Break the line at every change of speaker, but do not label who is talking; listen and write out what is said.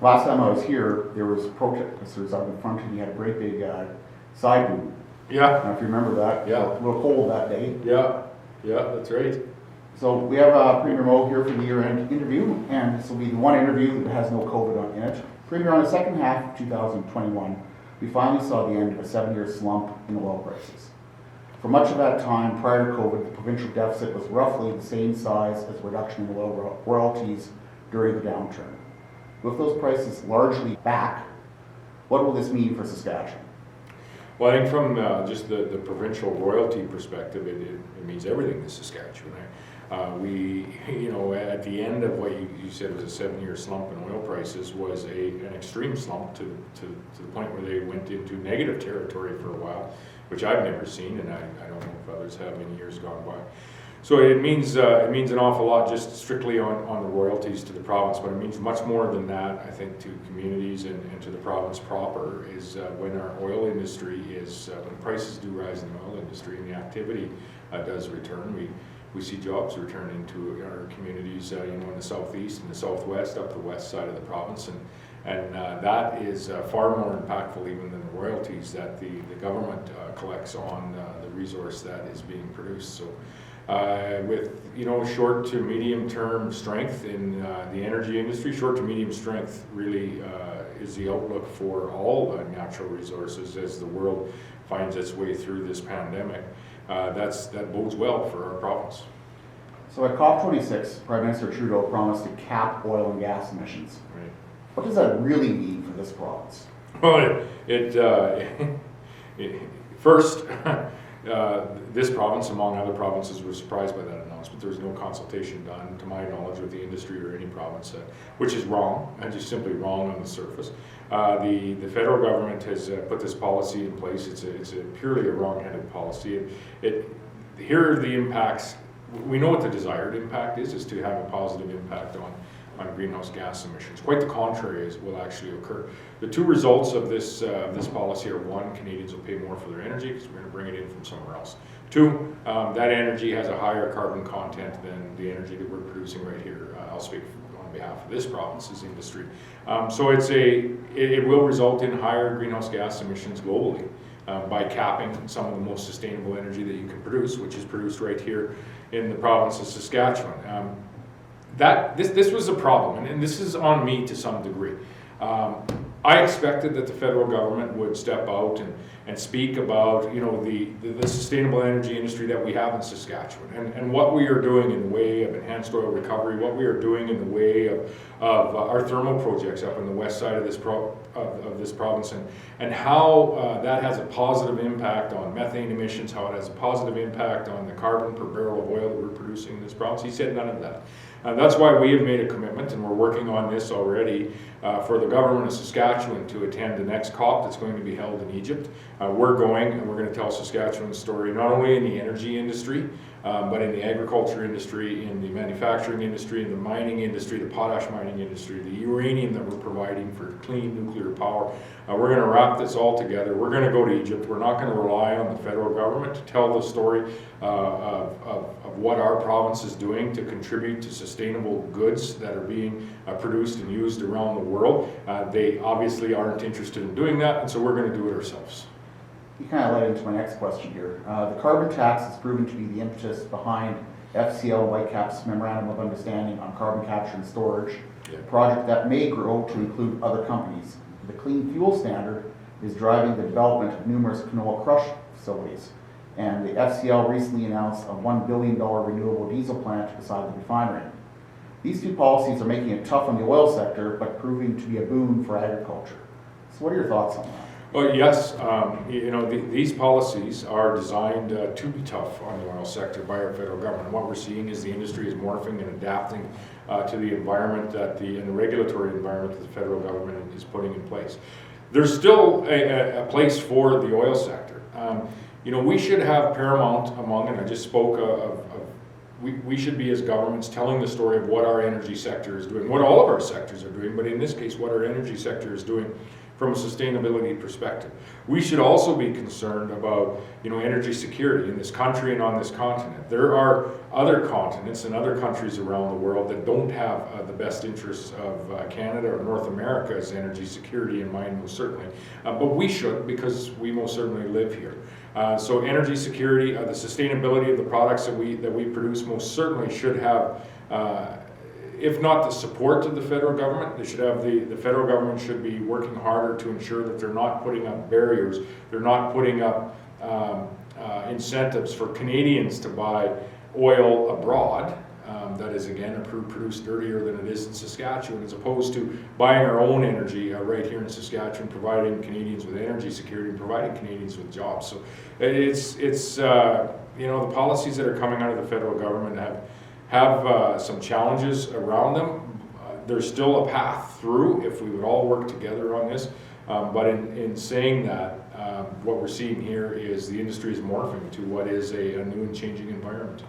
Last time I was here, there was protesters out in front, and he had a great big side boom. I
Yeah,
don't know if you remember that.
Yeah.
A little cold that day.
yeah, that's right.
So we have Premier Moe here for the year-end interview, and this will be the one interview that has no COVID in it. Premier, on the second half of 2021, we finally saw the end of a 7-year slump in oil prices. For much of that time, prior to COVID, the provincial deficit was roughly the same size as the reduction in oil royalties during the downturn. With those prices largely back, what will this mean for Saskatchewan?
Well, I think from just the provincial royalty perspective, it means everything to Saskatchewan. We, at the end of what you said was a 7-year slump in oil prices was an extreme slump to the point where they went into negative territory for a while, which I've never seen, and I don't know if others have in years gone by. So it means an awful lot just strictly on the royalties to the province, but it means much more than that, I think, to communities and to the province proper, is when our oil industry when prices do rise in the oil industry and the activity does return, we see jobs returning to our communities, in the southeast and the southwest, up the west side of the province, and that is far more impactful even than the royalties that the government collects on the resource that is being produced. So with short to medium term strength in the energy industry, short to medium strength really is the outlook for all natural resources as the world finds its way through this pandemic. That bodes well for our province.
So at COP26, Prime Minister Trudeau promised to cap oil and gas emissions.
Right.
What does that really mean for this province?
Well, first, this province, among other provinces, was surprised by that announcement. There was no consultation done, to my knowledge, with the industry or any province, which is wrong, and just simply wrong on the surface. The federal government has put this policy in place. It's purely a wrong-headed policy. Here are the impacts. We know what the desired impact is to have a positive impact on greenhouse gas emissions. Quite the contrary will actually occur. The two results of this policy are: one, Canadians will pay more for their energy because we're going to bring it in from somewhere else. Two, that energy has a higher carbon content than the energy that we're producing right here. I'll speak on behalf of this province's industry. So it will result in higher greenhouse gas emissions globally by capping some of the most sustainable energy that you can produce, which is produced right here in the province of Saskatchewan. This was a problem, and this is on me to some degree. I expected that the federal government would step out and speak about the sustainable energy industry that we have in Saskatchewan and what we are doing in the way of enhanced oil recovery, what we are doing in the way of our thermal projects up on the west side of this province, and how that has a positive impact on methane emissions, how it has a positive impact on the carbon per barrel of oil that we're producing in this province. He said none of that. That's why we have made a commitment, and we're working on this already, for the government of Saskatchewan to attend the next COP that's going to be held in Egypt. We're going to tell Saskatchewan's story not only in the energy industry, but in the agriculture industry, in the manufacturing industry, in the mining industry, the potash mining industry, the uranium that we're providing for clean nuclear power. We're going to wrap this all together. We're going to go to Egypt. We're not going to rely on the federal government to tell the story of what our province is doing to contribute to sustainable goods that are being produced and used around the world. They obviously aren't interested in doing that, and so we're going to do it ourselves.
You kind of led into my next question here. The carbon tax has proven to be the impetus behind FCL Whitecap's Memorandum of Understanding on Carbon Capture and Storage, a project that may grow to include other companies. The Clean Fuel Standard is driving the development of numerous canola crush facilities, and the FCL recently announced a $1 billion renewable diesel plant beside the refinery. These two policies are making it tough on the oil sector, but proving to be a boon for agriculture. So what are your thoughts on that?
Well, yes, these policies are designed to be tough on the oil sector by our federal government. What we're seeing is the industry is morphing and adapting to the environment and the regulatory environment that the federal government is putting in place. There's still a place for the oil sector. We should have paramount among, and I just spoke we should be as governments telling the story of what our energy sector is doing, what all of our sectors are doing, but in this case, what our energy sector is doing from a sustainability perspective. We should also be concerned about, energy security in this country and on this continent. There are other continents and other countries around the world that don't have the best interests of Canada or North America's energy security in mind, most certainly. But we should, because we most certainly live here. So energy security, the sustainability of the products that we produce most certainly should have, if not the support of the federal government, they should have the federal government should be working harder to ensure that they're not putting up barriers, they're not putting up incentives for Canadians to buy oil abroad. That is, again, produced dirtier than it is in Saskatchewan, as opposed to buying our own energy right here in Saskatchewan, providing Canadians with energy security, and providing Canadians with jobs. So it's the policies that are coming out of the federal government have some challenges around them. There's still a path through if we would all work together on this. But in saying that, what we're seeing here is the industry is morphing to what is a new and changing environment.